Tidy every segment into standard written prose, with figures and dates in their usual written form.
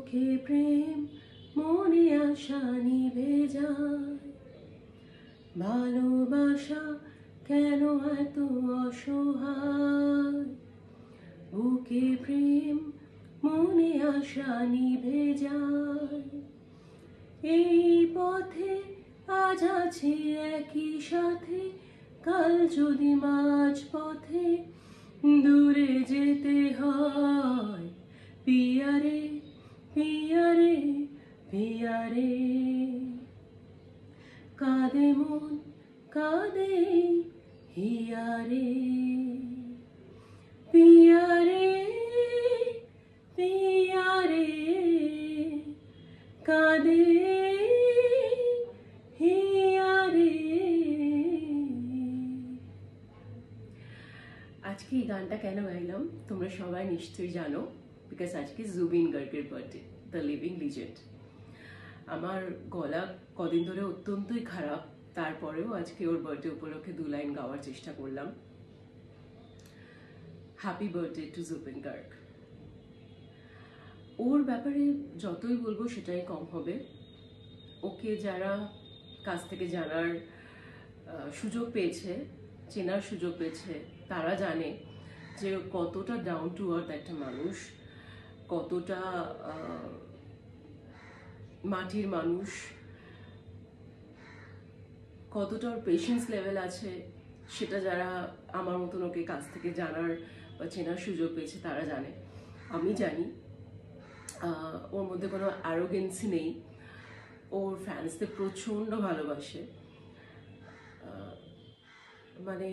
চোখে প্রেম মনে আশা নিভে যায়, ভালোবাসা কেন এত অসহায়, বুকে প্রেম মনে আশা নিভে যায়। এই পথে আজ আছে একই সাথে, কাল যদি মাঝ পথে দূরে যেতে হয়, পিয়ারে পিয়ারে পিয়ারে, কাঁদে মন কাঁদে হিয়ারে, পিয়ারে পিয়ারে কাঁদে হিয়ারে। আজকে এই গানটা কেন গাইলাম তোমরা সবাই নিশ্চয়ই জানো, বিকজ আজকে জুবিন গার্গের বার্থডে, দ্য লিভিং লিজেন্ড। আমার গলা কদিন ধরে অত্যন্তই খারাপ, তারপরেও আজকে ওর বার্থডে উপলক্ষে 2 লাইন গাওয়ার চেষ্টা করলাম। Happy birthday to Zubeen Garg. ওর ব্যাপারে যতই বলবো সেটাই কম হবে। ওকে যারা কাছ থেকে জানার সুযোগ পেয়েছে, চেনার সুযোগ পেয়েছে, তারা জানে যে কতটা ডাউন টু আর্থ একটা মানুষ, কতটা মাটির মানুষ, কতটা ওর পেশেন্স লেভেল আছে, সেটা যারা আমার মতন ওকে কাছ থেকে জানার বা চেনার সুযোগ পেয়েছে তারা জানে। আমি জানি ওর মধ্যে কোনো অ্যারোগেন্সি নেই, ওর ফ্যান্সদের প্রচণ্ড ভালোবাসে। মানে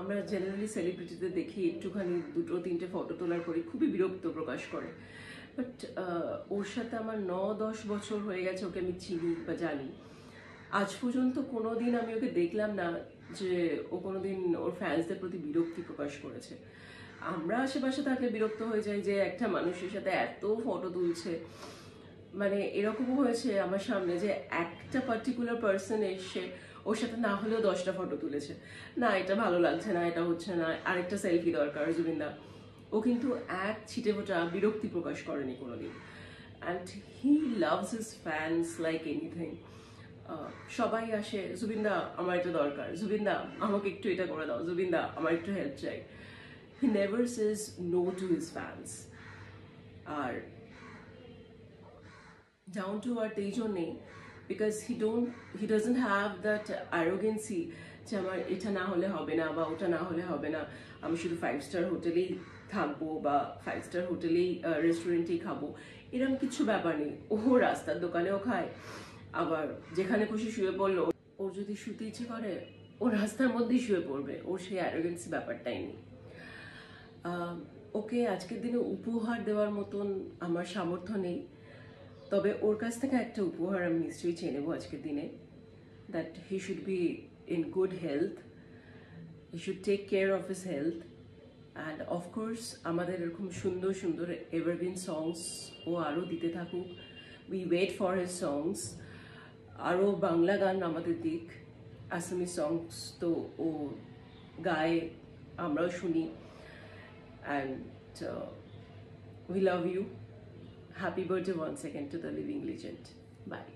আমরা জেনারেলি সেলিব্রিটিদের দেখি একটুখানি 2-3টে ফটো তোলার পরে খুবই বিরক্ত প্রকাশ করে, বাট ওর সাথে আমার 9-10 বছর হয়ে গেছে, ওকে আমি চিনি বা জানি। আজ পর্যন্ত কোনোদিন আমি ওকে দেখলাম না যে ও কোনোদিন ওর ফ্যান্সদের প্রতি বিরক্তি প্রকাশ করেছে। আমরা আশেপাশে থাকলে বিরক্ত হয়ে যাই যে একটা মানুষের সাথে এত ফটো তুলছে। মানে এরকমও হয়েছে আমার সামনে যে একটা পার্টিকুলার পার্সন এসে ওর সাথে না হলেও 10টা ফটো তুলেছে, না এটা ভালো লাগছে না, এটা হচ্ছে না, আরেকটা সেলফি দরকার জুবিনদা। ও কিন্তু এক ছিটে ফোটা বিরক্তি প্রকাশ করেনি কোনোদিন, and he loves his fans like anything. সবাই আসে, জুবিনদা আমার এটা দরকার, জুবিনদা আমাকে একটু এটা করে দাও, জুবিনদা আমার একটু হেল্প চাই। He never says no to his fans. আর ডাউন টু আর্থ এই জন্যেই because he doesn't have that arrogance যে আমার এটা না হলে হবে না বা ওটা না হলে হবে না, আমি শুধু 5 স্টার হোটেলেই থাকবো বা 5 স্টার হোটেলেই রেস্টুরেন্টেই খাবো, এরকম কিছু ব্যাপার নেই। ও রাস্তার দোকানেও খায়, আবার যেখানে খুশি শুয়ে পড়লো, ওর যদি শুতে ইচ্ছে করে ও রাস্তার মধ্যেই শুয়ে পড়বে, ওর সেই অ্যারোগেন্সি ব্যাপারটাই নেই। ওকে আজকের দিনে উপহার দেওয়ার মতন আমার সামর্থ্য নেই, তবে ওর কাছ থেকে একটা উপহার আমি নিশ্চয়ই চেয়ে নেবো আজকের দিনে, that he should be in good health, he should take care of his health, and of course আমাদের এরকম সুন্দর সুন্দর এভারগ্রিন সংস ও আরও দিতে থাকুক। উই ওয়েট ফর হিজ সংস, আরও বাংলা গান আমাদের দিক, আসামি সংস তো ও গায়ে, আমরাও শুনি, and we love you. Happy birthday once again to the living legend. Bye.